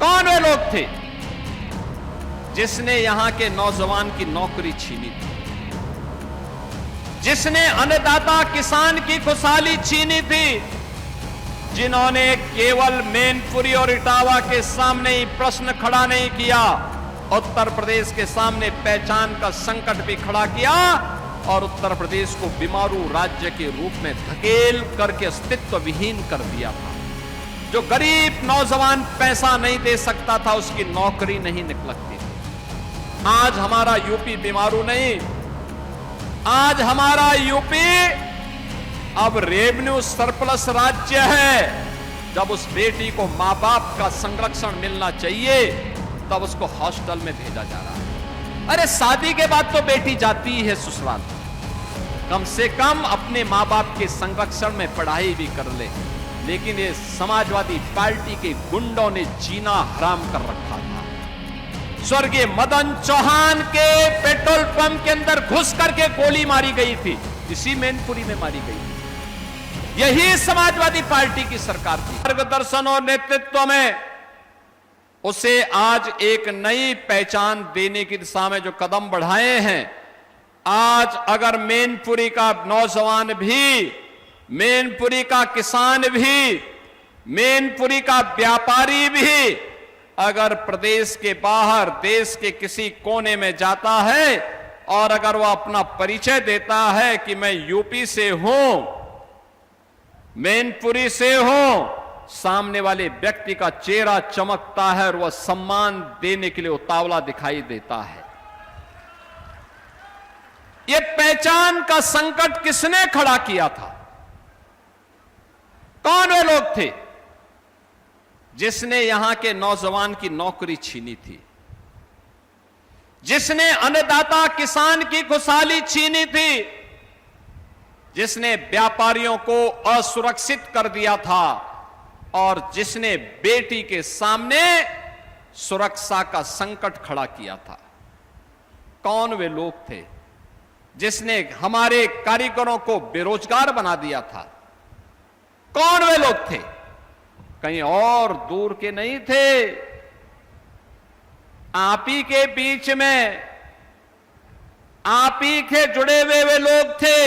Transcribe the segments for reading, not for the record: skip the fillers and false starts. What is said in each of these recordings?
कौन वे लोग थे जिसने यहां के नौजवान की नौकरी छीनी थी, जिसने अन्नदाता किसान की खुशहाली छीनी थी, जिन्होंने केवल मैनपुरी और इटावा के सामने ही प्रश्न खड़ा नहीं किया, उत्तर प्रदेश के सामने पहचान का संकट भी खड़ा किया और उत्तर प्रदेश को बीमारू राज्य के रूप में धकेल करके अस्तित्व विहीन कर दिया था। जो गरीब नौजवान पैसा नहीं दे सकता था, उसकी नौकरी नहीं निकलती थी। आज हमारा यूपी बीमारू नहीं, आज हमारा यूपी अब रेवेन्यू सरप्लस राज्य है। जब उस बेटी को मां बाप का संरक्षण मिलना चाहिए, तब उसको हॉस्टल में भेजा जा रहा है। अरे शादी के बाद तो बेटी जाती है ससुराल, कम से कम अपने मां बाप के संरक्षण में पढ़ाई भी कर ले। लेकिन ये समाजवादी पार्टी के गुंडों ने जीना हराम कर रखा था। स्वर्गीय मदन चौहान के पेट्रोल पंप के अंदर घुस करके गोली मारी गई थी, इसी मैनपुरी में मारी गई थी। यही समाजवादी पार्टी की सरकार थी। मार्गदर्शन और नेतृत्व में उसे आज एक नई पहचान देने की दिशा में जो कदम बढ़ाए हैं, आज अगर मैनपुरी का नौजवान भी, मैनपुरी का किसान भी, मैनपुरी का व्यापारी भी अगर प्रदेश के बाहर देश के किसी कोने में जाता है और अगर वह अपना परिचय देता है कि मैं यूपी से हूं, मैनपुरी से हूं, सामने वाले व्यक्ति का चेहरा चमकता है और वह सम्मान देने के लिए उतावला दिखाई देता है। यह पहचान का संकट किसने खड़ा किया था? कौन वे लोग थे जिसने यहां के नौजवान की नौकरी छीनी थी, जिसने अन्नदाता किसान की खुशहाली छीनी थी, जिसने व्यापारियों को असुरक्षित कर दिया था और जिसने बेटी के सामने सुरक्षा का संकट खड़ा किया था? कौन वे लोग थे जिसने हमारे कारीगरों को बेरोजगार बना दिया था? कौन वे लोग थे? कहीं और दूर के नहीं थे, आप ही के बीच में, आप ही के जुड़े हुए वे लोग थे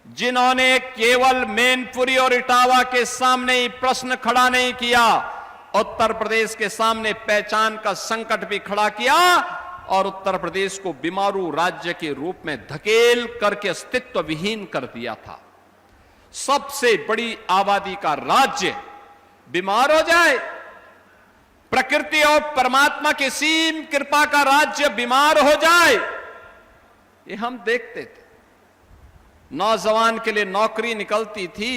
जिन्होंने केवल मैनपुरी और इटावा के सामने ही प्रश्न खड़ा नहीं किया, उत्तर प्रदेश के सामने पहचान का संकट भी खड़ा किया और उत्तर प्रदेश को बीमारू राज्य के रूप में धकेल करके अस्तित्व विहीन कर दिया था। सबसे बड़ी आबादी का राज्य बीमार हो जाए, प्रकृति और परमात्मा की सीम कृपा का राज्य बीमार हो जाए, ये हम देखते थे। नौजवान के लिए नौकरी निकलती थी,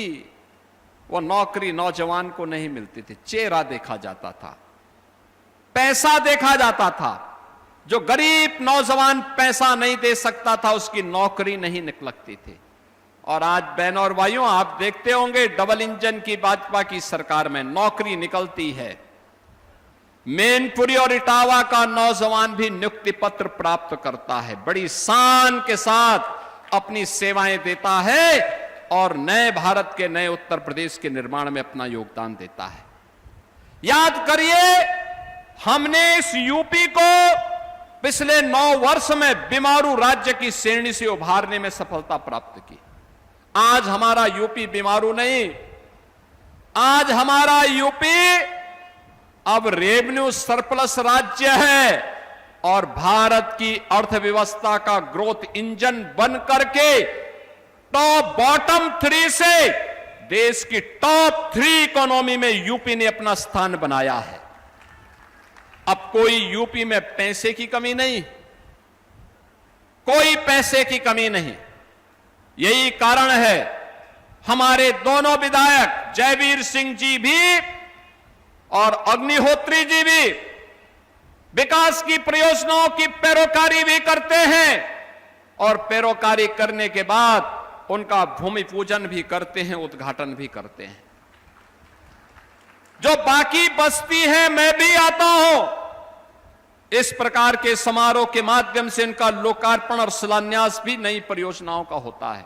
वो नौकरी नौजवान को नहीं मिलती थी। चेहरा देखा जाता था, पैसा देखा जाता था। जो गरीब नौजवान पैसा नहीं दे सकता था, उसकी नौकरी नहीं निकलती थी। और आज बहनों और भाइयों, आप देखते होंगे डबल इंजन की भाजपा की सरकार में नौकरी निकलती है। मैनपुरी और इटावा का नौजवान भी नियुक्ति पत्र प्राप्त करता है, बड़ी शान के साथ अपनी सेवाएं देता है और नए भारत के, नए उत्तर प्रदेश के निर्माण में अपना योगदान देता है। याद करिए, हमने इस यूपी को पिछले 9 वर्ष में बीमारू राज्य की श्रेणी से उभारने में सफलता प्राप्त की। आज हमारा यूपी बीमारू नहीं, आज हमारा यूपी अब रेवेन्यू सरप्लस राज्य है और भारत की अर्थव्यवस्था का ग्रोथ इंजन बन करके टॉप बॉटम 3 से देश की टॉप 3 इकोनॉमी में यूपी ने अपना स्थान बनाया है। अब कोई यूपी में पैसे की कमी नहीं, कोई पैसे की कमी नहीं। यही कारण है हमारे दोनों विधायक जयवीर सिंह जी भी और अग्निहोत्री जी भी विकास की परियोजनाओं की पैरोकारी भी करते हैं और पैरोकारी करने के बाद उनका भूमि पूजन भी करते हैं, उद्घाटन भी करते हैं। जो बाकी बस्ती है, मैं भी आता हूं, इस प्रकार के समारोह के माध्यम से इनका लोकार्पण और शिलान्यास भी नई परियोजनाओं का होता है।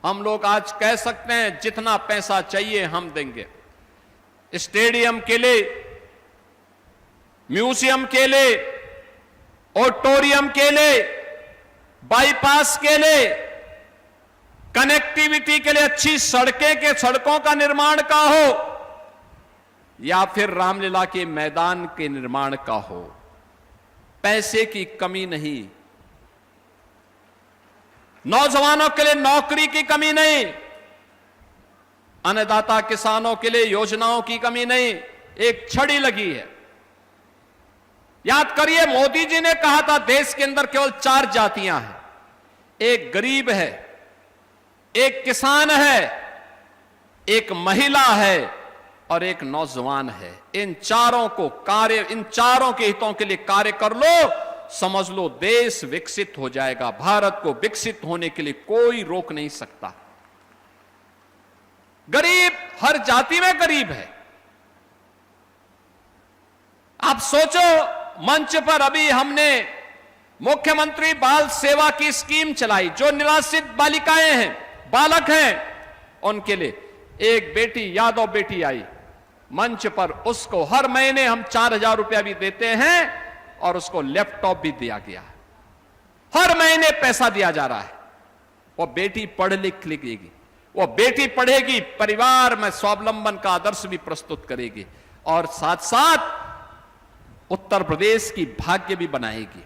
हम लोग आज कह सकते हैं जितना पैसा चाहिए हम देंगे। स्टेडियम के लिए म्यूजियम के लिए, ऑडिटोरियम के लिए, बाईपास के लिए, कनेक्टिविटी के लिए अच्छी सड़कों का निर्माण का हो, या फिर रामलीला के मैदान के निर्माण का हो, पैसे की कमी नहीं, नौजवानों के लिए नौकरी की कमी नहीं, अन्नदाता किसानों के लिए योजनाओं की कमी नहीं, एक छड़ी लगी है। याद करिए, मोदी जी ने कहा था देश के अंदर केवल 4 जातियां हैं, एक गरीब है, एक किसान है, एक महिला है और एक नौजवान है। इन चारों के हितों के लिए कार्य कर लो, समझ लो देश विकसित हो जाएगा। भारत को विकसित होने के लिए कोई रोक नहीं सकता। गरीब हर जाति में गरीब है। आप सोचो, मंच पर अभी हमने मुख्यमंत्री बाल सेवा की स्कीम चलाई, जो निराश्रित बालिकाएं हैं, बालक हैं, उनके लिए एक बेटी यादव बेटी आई मंच पर, उसको हर महीने हम 4,000 रुपया भी देते हैं और उसको लैपटॉप भी दिया गया। हर महीने पैसा दिया जा रहा है। वो बेटी पढ़ लिख लेगी, वो बेटी पढ़ेगी, परिवार में स्वावलंबन का आदर्श भी प्रस्तुत करेगी और साथ साथ उत्तर प्रदेश की भाग्य भी बनाएगी।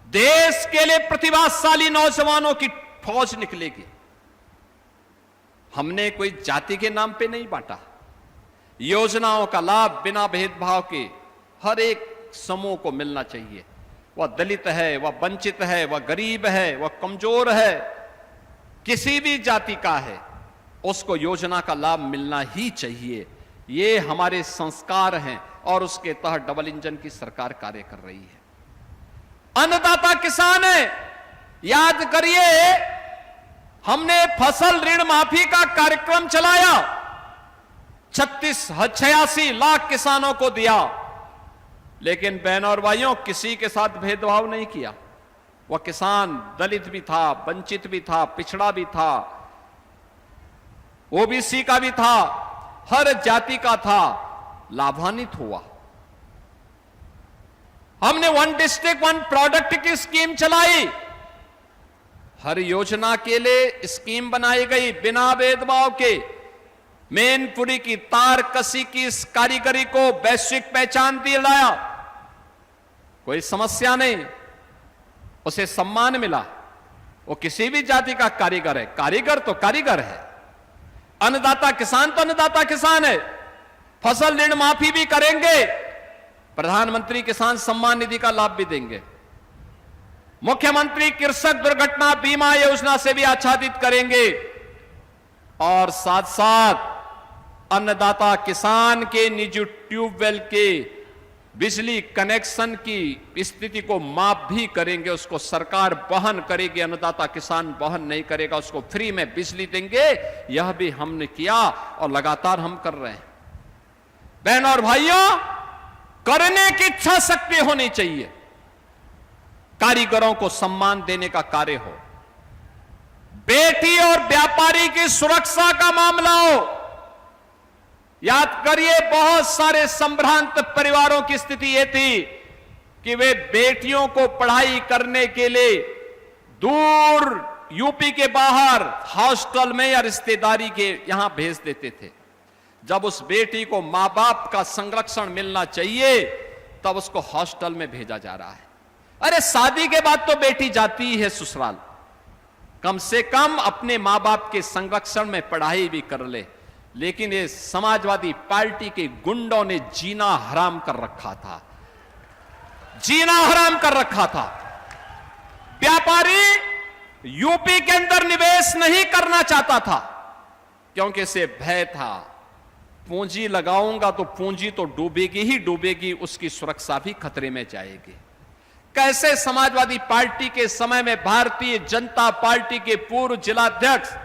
देश के लिए प्रतिभाशाली नौजवानों की फौज निकलेगी। हमने कोई जाति के नाम पे नहीं बांटा। योजनाओं का लाभ बिना भेदभाव के हर एक समूह को मिलना चाहिए। वह दलित है, वह वंचित है, वह गरीब है, वह कमजोर है, किसी भी जाति का है, उसको योजना का लाभ मिलना ही चाहिए। ये हमारे संस्कार हैं और उसके तहत डबल इंजन की सरकार कार्य कर रही है। अन्नदाता किसान है, याद करिए, हमने फसल ऋण माफी का कार्यक्रम चलाया, 86 लाख किसानों को दिया, लेकिन बहनों और भाइयों किसी के साथ भेदभाव नहीं किया। वह किसान दलित भी था, वंचित भी था, पिछड़ा भी था, ओबीसी का भी था, हर जाति का था, लाभान्वित हुआ। हमने 1 डिस्ट्रिक्ट 1 प्रोडक्ट की स्कीम चलाई। हर योजना के लिए स्कीम बनाई गई बिना भेदभाव के। मैनपुरी की तार कसी की इस कारीगरी को वैश्विक पहचान दिलाया, कोई समस्या नहीं, उसे सम्मान मिला। वो किसी भी जाति का कारीगर है, कारीगर तो कारीगर है। अन्नदाता किसान तो अन्नदाता किसान है। फसल ऋण माफी भी करेंगे, प्रधानमंत्री किसान सम्मान निधि का लाभ भी देंगे, मुख्यमंत्री कृषक दुर्घटना बीमा योजना से भी आच्छादित करेंगे और साथ साथ अन्नदाता किसान के निजी ट्यूबवेल के बिजली कनेक्शन की स्थिति को माप भी करेंगे। उसको सरकार वहन करेगी, अन्नदाता किसान वहन नहीं करेगा, उसको फ्री में बिजली देंगे। यह भी हमने किया और लगातार हम कर रहे हैं। बहनों और भाइयों, करने की इच्छा शक्ति होनी चाहिए। कारीगरों को सम्मान देने का कार्य हो, बेटी और व्यापारी की सुरक्षा का मामला हो। याद करिए, बहुत सारे संभ्रांत परिवारों की स्थिति यह थी कि वे बेटियों को पढ़ाई करने के लिए दूर यूपी के बाहर हॉस्टल में या रिश्तेदारी के यहां भेज देते थे। जब उस बेटी को मां बाप का संरक्षण मिलना चाहिए, तब उसको हॉस्टल में भेजा जा रहा है। अरे शादी के बाद तो बेटी जाती है ससुराल, कम से कम अपने मां बाप के संरक्षण में पढ़ाई भी कर ले। लेकिन ये समाजवादी पार्टी के गुंडों ने जीना हराम कर रखा था, जीना हराम कर रखा था। व्यापारी यूपी के अंदर निवेश नहीं करना चाहता था क्योंकि इसे भय था, पूंजी लगाऊंगा तो पूंजी तो डूबेगी ही डूबेगी, उसकी सुरक्षा भी खतरे में जाएगी। कैसे समाजवादी पार्टी के समय में भारतीय जनता पार्टी के पूर्व जिलाध्यक्ष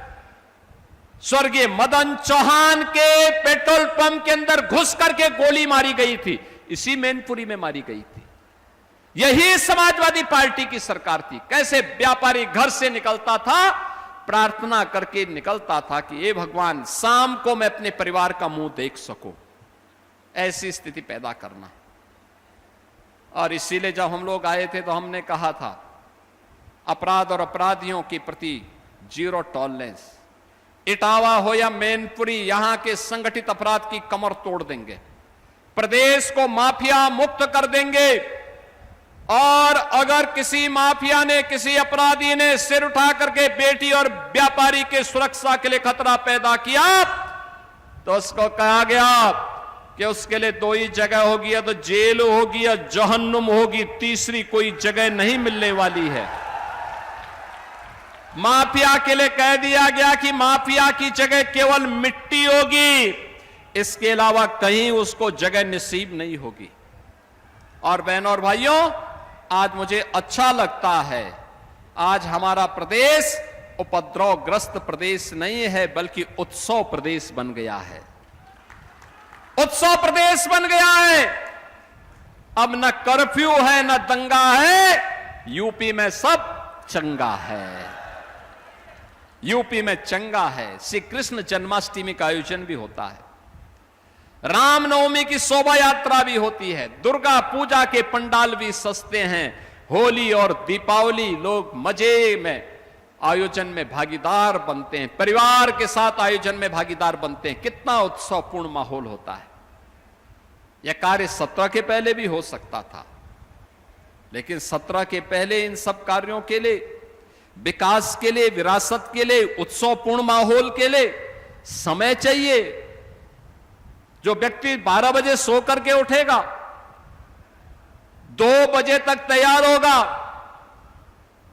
स्वर्गीय मदन चौहान के पेट्रोल पंप के अंदर घुस करके गोली मारी गई थी, इसी मैनपुरी में मारी गई थी। यही समाजवादी पार्टी की सरकार थी। कैसे व्यापारी घर से निकलता था, प्रार्थना करके निकलता था कि हे भगवान, शाम को मैं अपने परिवार का मुंह देख सकूं। ऐसी स्थिति पैदा करना। और इसीलिए जब हम लोग आए थे तो हमने कहा था अपराध और अपराधियों के प्रति जीरो टॉलरेंस। इटावा हो या मैनपुरी, यहां के संगठित अपराध की कमर तोड़ देंगे, प्रदेश को माफिया मुक्त कर देंगे। और अगर किसी माफिया ने, किसी अपराधी ने सिर उठा करके बेटी और व्यापारी के सुरक्षा के लिए खतरा पैदा किया तो उसको कहा गया कि उसके लिए दो ही जगह होगी, या तो जेल होगी या जहन्नुम होगी, तीसरी कोई जगह नहीं मिलने वाली है। माफिया के लिए कह दिया गया कि माफिया की जगह केवल मिट्टी होगी, इसके अलावा कहीं उसको जगह नसीब नहीं होगी। और बहनों और भाइयों, आज मुझे अच्छा लगता है, आज हमारा प्रदेश उपद्रवग्रस्त प्रदेश नहीं है बल्कि उत्सव प्रदेश बन गया है। उत्सव प्रदेश बन गया है। अब न कर्फ्यू है न दंगा है, यूपी में सब चंगा है। यूपी में चंगा है। श्री कृष्ण जन्माष्टमी का आयोजन भी होता है, रामनवमी की शोभा यात्रा भी होती है, दुर्गा पूजा के पंडाल भी सस्ते हैं, होली और दीपावली लोग मजे में आयोजन में भागीदार बनते हैं, परिवार के साथ आयोजन में भागीदार बनते हैं। कितना उत्सवपूर्ण माहौल होता है। यह कार्य 17 के पहले भी हो सकता था, लेकिन 17 के पहले इन सब कार्यों के लिए, विकास के लिए, विरासत के लिए, उत्सवपूर्ण माहौल के लिए समय चाहिए। जो व्यक्ति 12 बजे सो करके उठेगा, 2 बजे तक तैयार होगा,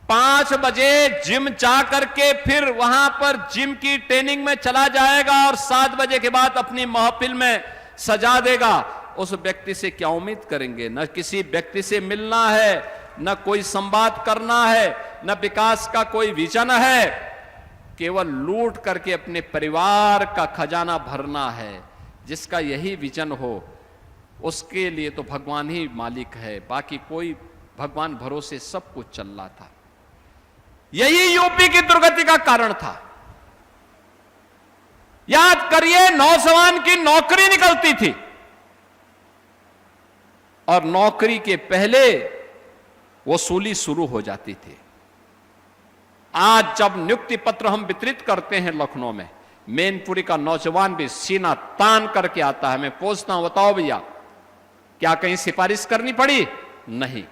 5 बजे जिम जा करके फिर वहां पर जिम की ट्रेनिंग में चला जाएगा और 7 बजे के बाद अपनी महफिल में सजा देगा, उस व्यक्ति से क्या उम्मीद करेंगे? न किसी व्यक्ति से मिलना है, न कोई संवाद करना है, न विकास का कोई विजन है, केवल लूट करके अपने परिवार का खजाना भरना है। जिसका यही विजन हो उसके लिए तो भगवान ही मालिक है, बाकी कोई भगवान भरोसे सब कुछ चल रहा था। यही यूपी की दुर्गति का कारण था। याद करिए, नौजवान की नौकरी निकलती थी और नौकरी के पहले वसूली शुरू हो जाती थी। आज जब नियुक्ति पत्र हम वितरित करते हैं लखनऊ में, मैनपुरी का नौजवान भी सीना तान करके आता है। मैं पूछता हूं, बताओ भैया, क्या कहीं सिफारिश करनी पड़ी? नहीं।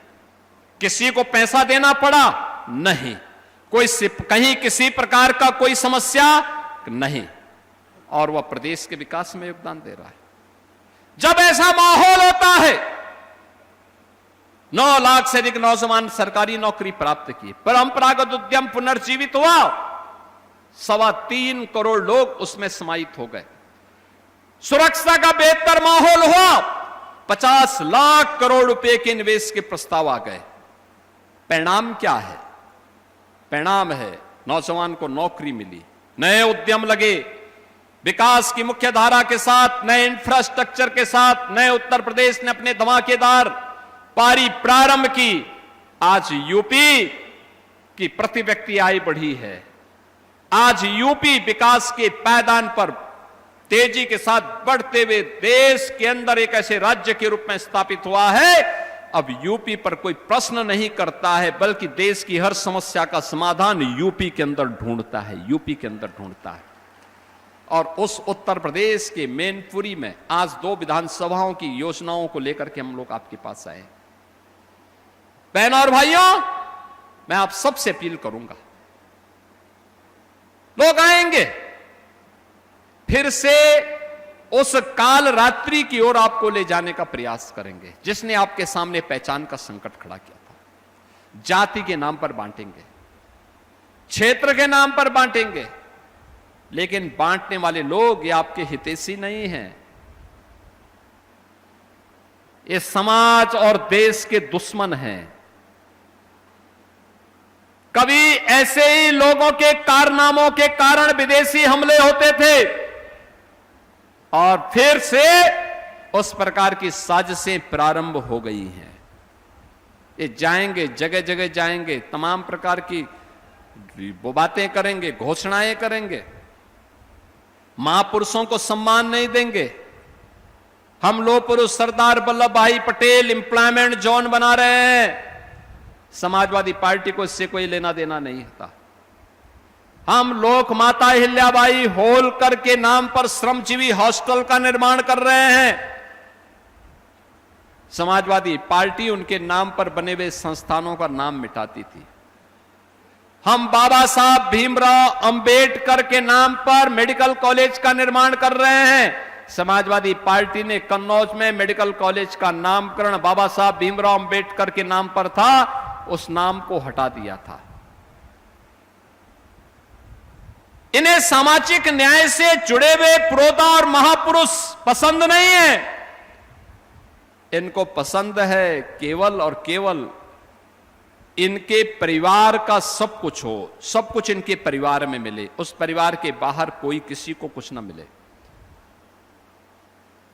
किसी को पैसा देना पड़ा? नहीं। कोई कहीं किसी प्रकार का कोई समस्या नहीं, और वह प्रदेश के विकास में योगदान दे रहा है। जब ऐसा माहौल होता है, 9 लाख से अधिक नौजवान सरकारी नौकरी प्राप्त किए, परंपरागत उद्यम पुनर्जीवित हुआ, 3.25 करोड़ लोग उसमें समाहित हो गए, सुरक्षा का बेहतर माहौल हुआ, 50 लाख करोड़ रुपए के निवेश के प्रस्ताव आ गए। परिणाम क्या है? परिणाम है नौजवान को नौकरी मिली, नए उद्यम लगे, विकास की मुख्य धारा के साथ, नए इंफ्रास्ट्रक्चर के साथ नए उत्तर प्रदेश ने अपने धमाकेदार पारी प्रारंभ की। आज यूपी की प्रति व्यक्ति आय बढ़ी है। आज यूपी विकास के पायदान पर तेजी के साथ बढ़ते हुए देश के अंदर एक ऐसे राज्य के रूप में स्थापित हुआ है। अब यूपी पर कोई प्रश्न नहीं करता है, बल्कि देश की हर समस्या का समाधान यूपी के अंदर ढूंढता है, यूपी के अंदर ढूंढता है। और उस उत्तर प्रदेश के मैनपुरी में आज 2 विधानसभाओं की योजनाओं को लेकर के हम लोग आपके पास आए। बहनों और भाइयों, मैं आप सबसे अपील करूंगा, लोग आएंगे, फिर से उस काल रात्रि की ओर आपको ले जाने का प्रयास करेंगे जिसने आपके सामने पहचान का संकट खड़ा किया था। जाति के नाम पर बांटेंगे, क्षेत्र के नाम पर बांटेंगे, लेकिन बांटने वाले लोग ये आपके हितैषी नहीं हैं, ये समाज और देश के दुश्मन हैं। कभी ऐसे ही लोगों के कारनामों के कारण विदेशी हमले होते थे और फिर से उस प्रकार की साजिशें प्रारंभ हो गई हैं। ये जाएंगे, जगह जगह जाएंगे, तमाम प्रकार की वो बातें करेंगे, घोषणाएं करेंगे, महापुरुषों को सम्मान नहीं देंगे, हम लोह पुरुष सरदार वल्लभ भाई पटेल एम्प्लॉयमेंट जोन बना रहे हैं। समाजवादी पार्टी को इससे कोई लेना देना नहीं होता। हम लोक माता अहिल्याबाई होलकर के नाम पर श्रमजीवी हॉस्टल का निर्माण कर रहे हैं। समाजवादी पार्टी उनके नाम पर बने हुए संस्थानों का नाम मिटाती थी। हम बाबा साहब भीमराव अंबेडकर के नाम पर मेडिकल कॉलेज का निर्माण कर रहे हैं। समाजवादी पार्टी ने कन्नौज में मेडिकल कॉलेज का नामकरण बाबा साहब भीमराव अंबेडकर के नाम पर था, उस नाम को हटा दिया था। इन्हें सामाजिक न्याय से जुड़े हुए पुरोधा और महापुरुष पसंद नहीं है। इनको पसंद है केवल और केवल इनके परिवार का सब कुछ हो, सब कुछ इनके परिवार में मिले, उस परिवार के बाहर कोई किसी को कुछ ना मिले।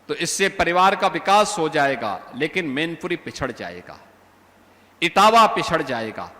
तो इससे परिवार का विकास हो जाएगा, लेकिन मैनपुरी पिछड़ जाएगा, इटावा पिछड़ जाएगा।